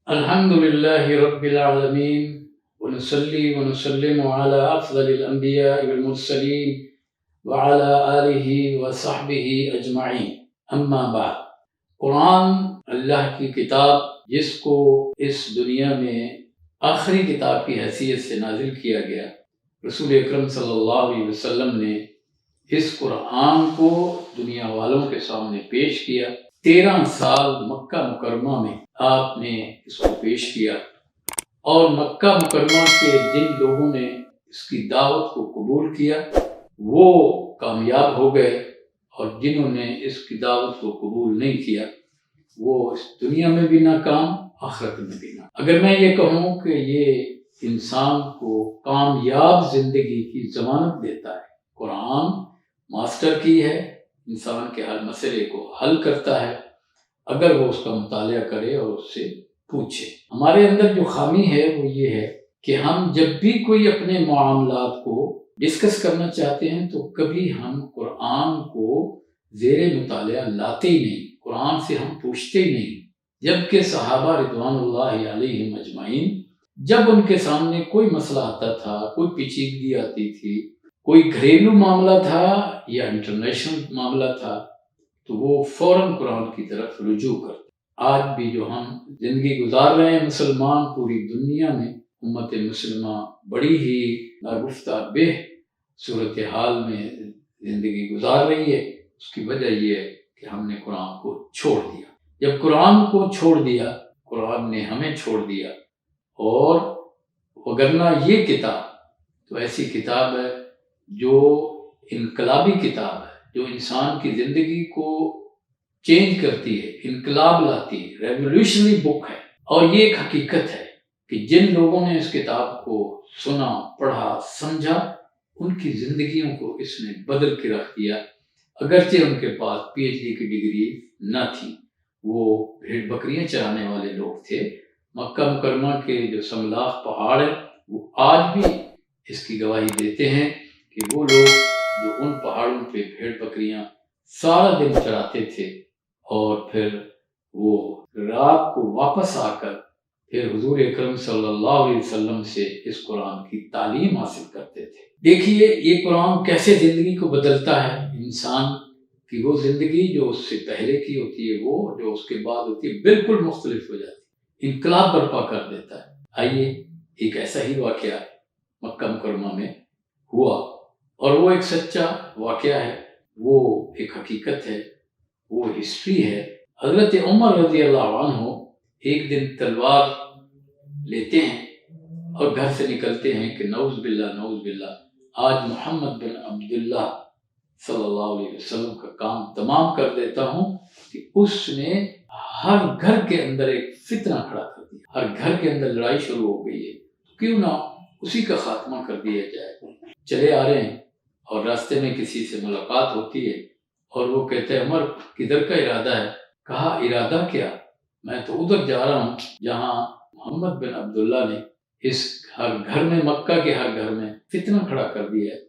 الحمد لله رب العالمين ونصلي ونسلم على أفضل الأنبياء والمرسلين وعلى آله وصحبه أجمعين اما بعد۔ قرآن اللہ کی کتاب جس کو اس دنیا میں آخری کتاب کی حیثیت سے نازل کیا گیا، رسول اکرم صلی اللہ علیہ وسلم نے اس قرآن کو دنیا والوں کے سامنے پیش کیا۔ 13 سال مکہ مکرمہ میں آپ نے اس کو پیش کیا، اور مکہ مکرمہ کے جن لوگوں نے اس کی دعوت کو قبول کیا وہ کامیاب ہو گئے، اور جنہوں نے اس کی دعوت کو قبول نہیں کیا وہ اس دنیا میں بھی ناکام، آخرت میں بھی ناکام۔ اگر میں یہ کہوں کہ یہ انسان کو کامیاب زندگی کی ضمانت دیتا ہے، قرآن ماسٹر کی ہے، انسان کے ہر مسئلے کو حل کرتا ہے اگر وہ اس کا مطالعہ کرے اور اس سے پوچھے۔ ہمارے اندر جو خامی ہے وہ یہ ہے کہ ہم جب بھی کوئی اپنے معاملات کو ڈسکس کرنا چاہتے ہیں تو کبھی ہم قرآن کو زیر مطالعہ لاتے ہی نہیں، قرآن سے ہم پوچھتے ہی نہیں، جبکہ صحابہ رضوان اللہ علیہم اجمعین جب ان کے سامنے کوئی مسئلہ آتا تھا، کوئی پیچیدگی آتی تھی، کوئی گھریلو معاملہ تھا یا انٹرنیشنل معاملہ تھا، تو وہ فوراً قرآن کی طرف رجوع کرتے۔ آج بھی جو ہم زندگی گزار رہے ہیں مسلمان پوری دنیا میں، امت مسلمہ بڑی ہی ناگفتہ بہ صورتحال میں زندگی گزار رہی ہے، اس کی وجہ یہ ہے کہ ہم نے قرآن کو چھوڑ دیا۔ جب قرآن کو چھوڑ دیا، قرآن نے ہمیں چھوڑ دیا، اور وگرنہ یہ کتاب تو ایسی کتاب ہے جو انقلابی کتاب ہے، جو انسان کی زندگی کو چینج کرتی ہے، انقلاب لاتی ہے، ریولیوشنری بک ہے۔ اور یہ ایک حقیقت ہے کہ جن لوگوں نے اس کتاب کو سنا، پڑھا، سمجھا، ان کی زندگیوں کو اس نے بدل کے رکھ دیا، اگرچہ ان کے پاس پی ایچ ڈی کی ڈگری نہ تھی۔ وہ بھیڑ بکریاں چرانے والے لوگ تھے۔ مکہ مکرمہ کے جو سملاخ پہاڑ ہیں وہ آج بھی اس کی گواہی دیتے ہیں کہ وہ لوگ جو ان پہاڑوں پہ بھیڑ بکریاں سارا دن چراتے تھے، اور پھر وہ رات کو واپس آ کر پھر حضور اکرم صلی اللہ علیہ وسلم سے اس قرآن کی تعلیم حاصل کرتے تھے۔ دیکھیے یہ قرآن کیسے زندگی کو بدلتا ہے، انسان کی وہ زندگی جو اس سے پہلے کی ہوتی ہے، وہ جو اس کے بعد ہوتی ہے بالکل مختلف ہو جاتی ہے، انقلاب برپا کر دیتا ہے۔ آئیے ایک ایسا ہی واقعہ مکہ مکرمہ میں ہوا، اور وہ ایک سچا واقعہ ہے، وہ ایک حقیقت ہے، وہ ہسٹری ہے۔ حضرت عمر رضی اللہ عنہ ایک دن تلوار لیتے ہیں اور گھر سے نکلتے ہیں کہ نعوذ باللہ نعوذ باللہ، آج محمد بن عبداللہ صلی اللہ علیہ وسلم کا کام تمام کر دیتا ہوں کہ اس نے ہر گھر کے اندر ایک فتنہ کھڑا کر دیا، ہر گھر کے اندر لڑائی شروع ہو گئی ہے، کیوں نہ اسی کا خاتمہ کر دیا جائے۔ چلے آ رہے ہیں اور راستے میں کسی سے ملاقات ہوتی ہے، اور وہ کہتے ہیں عمر کدھر کا ارادہ ہے؟ کہا ارادہ کیا، میں تو ادھر جا رہا ہوں جہاں محمد بن عبداللہ نے اس ہر گھر میں، مکہ کے ہر گھر میں فتنہ کھڑا کر دیا ہے۔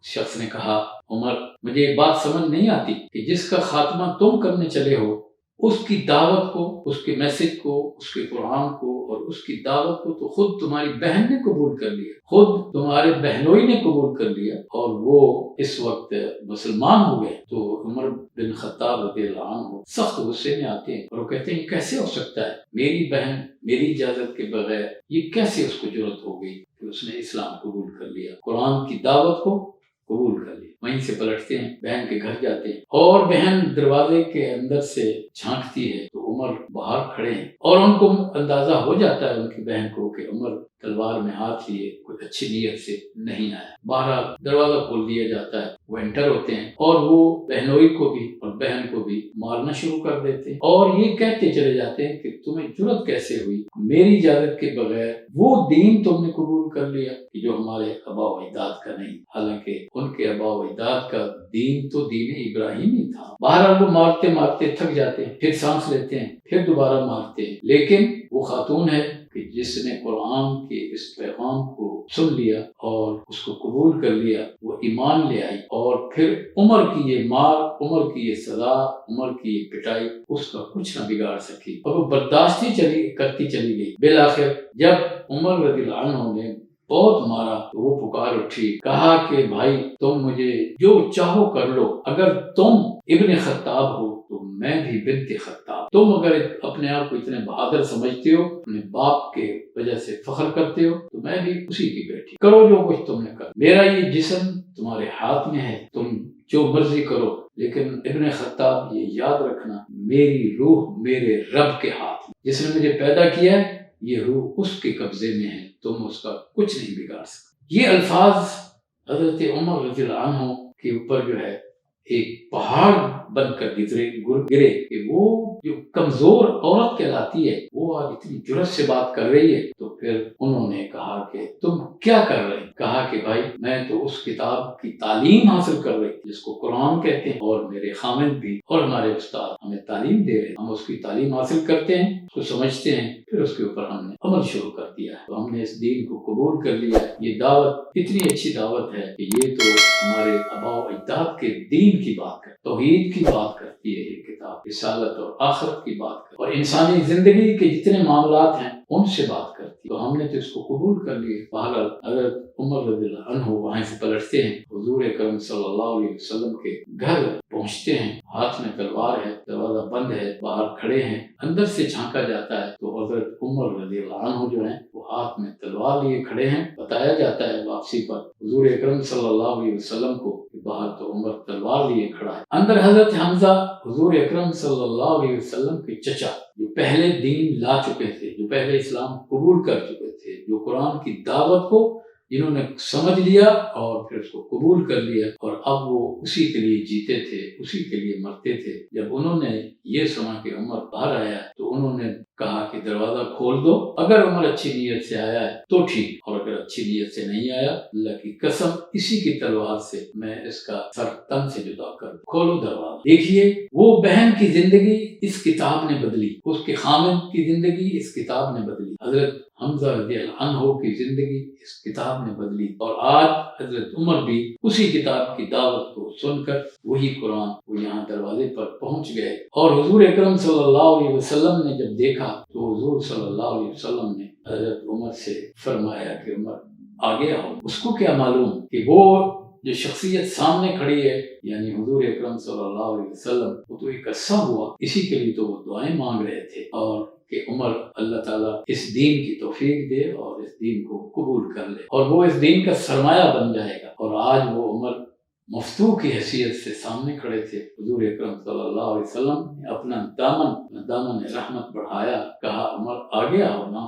شخص نے کہا عمر مجھے ایک بات سمجھ نہیں آتی کہ جس کا خاتمہ تم کرنے چلے ہو، اس کی دعوت کو، اس کے میسج کو، اس کے قرآن کو اور اس کی دعوت کو تو خود تمہاری بہن نے قبول کر لیا، خود تمہارے بہنوئی نے قبول کر لیا، اور وہ اس وقت مسلمان ہو گئے۔ تو عمر بن خطاب رضی اللہ عنہ سخت غصے میں آتے ہیں، اور وہ کہتے ہیں یہ کیسے ہو سکتا ہے، میری بہن میری اجازت کے بغیر یہ کیسے اس کو جرأت ہو گئی کہ اس نے اسلام قبول کر لیا، قرآن کی دعوت کو قبول کر لیا۔ وہیں سے پلٹتے ہیں، بہن کے گھر جاتے ہیں، اور بہن دروازے کے اندر سے جھانکتی ہے تو عمر باہر کھڑے ہیں، اور ان کو اندازہ ہو جاتا ہے ان کی بہن کو کہ عمر تلوار میں ہاتھ لیے کوئی اچھی نیت سے نہیں آیا۔ بہرحال دروازہ کھول دیا جاتا ہے، وہ انٹر ہوتے ہیں، اور وہ بہنوئی کو بھی اور بہن کو بھی مارنا شروع کر دیتے ہیں، اور یہ کہتے چلے جاتے ہیں کہ تمہیں جرأت کیسے ہوئی، میری اجازت کے بغیر وہ دین تم نے قبول کر لیا کہ جو ہمارے آباء و اجداد کا نہیں، حالانکہ ان کے آباء و اجداد کا دین تو دین ابراہیمی تھا۔ بہرحال وہ مارتے مارتے تھک جاتے ہیں، پھر سانس لیتے ہیں، پھر دوبارہ مارتے ہیں، لیکن وہ خاتون ہے کہ جس نے قرآن کے اس پیغام کو سن لیا اور اس کو قبول کر لیا وہ ایمان لے آئی، اور پھر عمر کی یہ مار، عمر کی یہ سزا، عمر کی یہ پٹائی اس کا کچھ نہ بگاڑ سکی، اور وہ برداشت ہی کرتی چلی گئی۔ بالآخر جب عمر رضی اللہ عنہ نے بہت مارا تو وہ پکار اٹھی، کہا کہ بھائی تم مجھے جو چاہو کر لو، اگر تم ابن خطاب ہو تو میں بھی بنت خطاب، تم اگر اپنے آپ کو اتنے بہادر سمجھتے ہو، اپنے باپ کے وجہ سے فخر کرتے ہو، تو میں بھی اسی کی بیٹی، کرو جو کچھ تم نے کر، میرا یہ جسم تمہارے ہاتھ میں ہے، تم جو مرضی کرو، لیکن ابن خطاب یہ یاد رکھنا میری روح میرے رب کے ہاتھ میں، جس نے مجھے پیدا کیا ہے یہ روح اس کے قبضے میں ہے، تم اس کا کچھ نہیں بگاڑ سکتے۔ یہ الفاظ حضرت عمر رضی اللہ عنہ کے اوپر جو ہے ایک پہاڑ بن کر گرے کہ وہ جو کمزور عورت کہلاتی ہے وہ آج اتنی جرأت سے بات کر رہی ہے۔ تو پھر انہوں نے کہا کہ تم کیا کر رہے ہیں؟ کہا کہ بھائی میں تو اس کتاب کی تعلیم حاصل کر رہی جس کو قرآن کہتے ہیں، اور میرے خامد بھی اور ہمارے استاد ہمیں تعلیم دے رہے ہیں، ہم اس کی تعلیم حاصل کرتے ہیں، اس کو سمجھتے ہیں، پھر اس کے اوپر ہم نے عمل شروع کر دیا ہے، تو ہم نے اس دین کو قبول کر لیا ہے۔ یہ دعوت اتنی اچھی دعوت ہے کہ یہ تو ہمارے آباء و اجداد کے دین کی بات کرتی، توحید کی بات کرتی ہے یہ کتاب، رسالت اور آخرت کی بات کرتی ہے، اور انسانی زندگی کے جتنے معاملات ہیں ان سے بات کرتی ہے، تو ہم نے تو اس کو قبول کر لیے۔ بہرحال حضرت عمر رضی اللہ عنہ وہاں سے پلٹتے ہیں، حضور اکرم صلی اللہ علیہ وسلم کے گھر پہنچتے ہیں، ہاتھ میں تلوار ہے، دروازہ بند ہے، باہر کھڑے ہیں، اندر سے جھانکا جاتا ہے تو حضرت عمر رضی اللہ عنہ جو ہیں وہ ہاتھ میں تلوار لیے کھڑے ہیں۔ بتایا جاتا ہے واپسی پر حضور اکرم صلی اللہ علیہ وسلم کو کہ باہر تو عمر تلوار لیے کھڑا ہے، اندر حضرت حمزہ حضور اکرم صلی اللہ علیہ وسلم کے چچا جو پہلے دین لا چکے تھے، جو پہلے اسلام قبول کر چکے تھے، جو قرآن کی دعوت کو جنہوں نے سمجھ لیا اور پھر اس کو قبول کر لیا، اور اب وہ اسی کے لیے جیتے تھے، اسی کے لیے مرتے تھے۔ جب انہوں نے یہ سنا کہ عمر باہر آیا تو انہوں نے کہا کہ دروازہ کھول دو، اگر عمر اچھی نیت سے آیا ہے تو ٹھیک، اور اگر اچھی نیت سے نہیں آیا اللہ کی قسم اسی کی تلوار سے میں اس کا سر تن سے جدا کر دوں، کھولو دروازہ۔ دیکھیے وہ بہن کی زندگی اس کتاب نے بدلی، اس کے خامد کی زندگی اس کتاب نے بدلی، حضرت حمزہ رضی اللہ عنہ کی زندگی اس کتاب نے بدلی، اور آج حضرت عمر بھی اسی کتاب کی دعوت کو سن کر وہی قرآن وہ یہاں دروازے پر پہنچ گئے، اور حضور اکرم صلی اللہ علیہ وسلم نے جب دیکھا تو حضور صلی اللہ علیہ وسلم نے حضرت عمر سے فرمایا کہ عمر آگے آؤ۔ اس کو کیا معلوم کہ وہ جو شخصیت سامنے کھڑی ہے یعنی حضور اکرم صلی اللہ علیہ وسلم، وہ تو ایک عرصہ ہوا، اسی کے لیے تو وہ دعائیں مانگ رہے تھے، اور کہ عمر اللہ تعالیٰ اس دین کی توفیق دے اور اس دین کو قبول کر لے، اور وہ اس دین کا سرمایہ بن جائے گا۔ اور آج وہ عمر مفتو کی حیثیت سے سامنے کھڑے تھے، حضور اکرم صلی اللہ علیہ وسلم نے اپنا دامن رحمت بڑھایا، کہا عمر آگے آؤ نا،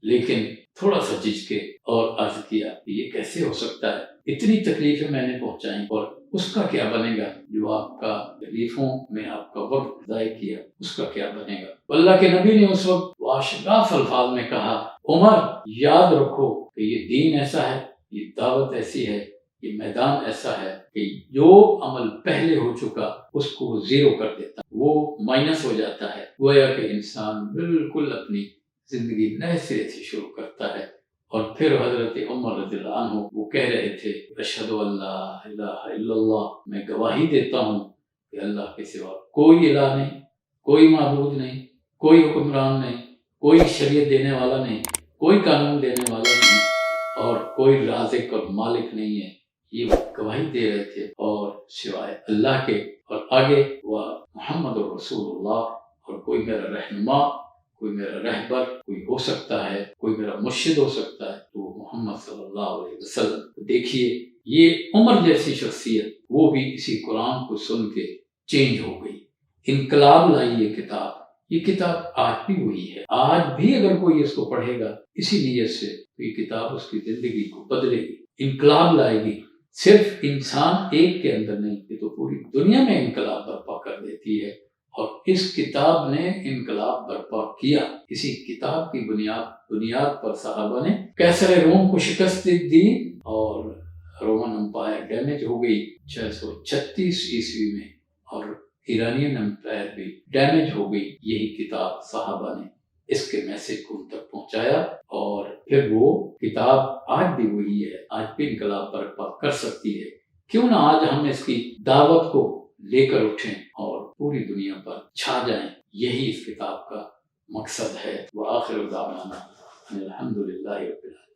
لیکن تھوڑا سا جھجکے اور عرض کیا کہ یہ کیسے ہو سکتا ہے، اتنی تکلیفیں میں نے پہنچائیں اور اس کا کیا بنے گا، جو آپ کا تکلیفوں میں آپ کا وقت ضائع کیا اس کا کیا بنے گا۔ اللہ کے نبی نے اس وقت واشگاف الفاظ میں کہا، عمر یاد رکھو کہ یہ دین ایسا ہے، یہ دعوت ایسی ہے، یہ میدان ایسا ہے کہ جو عمل پہلے ہو چکا اس کو وہ زیرو کر دیتا، وہ مائنس ہو جاتا ہے، گویا کہ انسان بالکل اپنی زندگی نئے سرے سے شروع کرتا ہے۔ اور پھر حضرت عمر رضی اللہ عنہ وہ کہہ رہے تھے، اشہد ان لا الہ الا اللہ، میں گواہی دیتا ہوں کہ اللہ کے سوا کوئی الہ نہیں، کوئی معبود نہیں، کوئی حکمران نہیں، کوئی شریعت دینے والا نہیں، کوئی قانون دینے والا نہیں، اور کوئی رازق اور مالک نہیں ہے، یہ وہ گواہی دے رہے تھے، اور سوائے اللہ کے، اور آگے وہ محمد رسول اللہ، اور کوئی میرا رہنما، کوئی میرا رہبر کوئی ہو سکتا ہے، کوئی میرا مرشد ہو سکتا ہے تو محمد صلی اللہ علیہ وسلم۔ دیکھیے یہ عمر جیسی شخصیت وہ بھی اسی قرآن کو سن کے چینج ہو گئی، انقلاب لائی یہ کتاب۔ یہ کتاب آج بھی وہی ہے، آج بھی اگر کوئی اس کو پڑھے گا اسی نیت سے تو یہ کتاب اس کی زندگی کو بدلے گی، انقلاب لائے گی، صرف انسان ایک کے اندر نہیں، یہ تو پوری دنیا میں انقلاب برپا کر دیتی ہے۔ اور اس کتاب نے انقلاب برپا کیا، اسی کتاب کی بنیاد پر صحابہ نے قیصر روم کو شکست دی، اور رومن امپائر ڈیمیج ہو گئی 636 عیسوی میں، اور ایرانین امپائر بھی ڈیمیج ہو گئی۔ یہی کتاب صحابہ نے اس کے میسج کو ان تک پہنچا۔ پہنچایا، اور پھر وہ کتاب آج بھی وہی ہے، آج بھی انقلاب برپا کر سکتی ہے۔ کیوں نہ آج ہم اس کی دعوت کو لے کر اٹھیں اور پوری دنیا پر چھا جائیں۔ یہی اس کتاب کا مقصد ہے۔ وآخر دعوانا الحمدللہ رب العالمین۔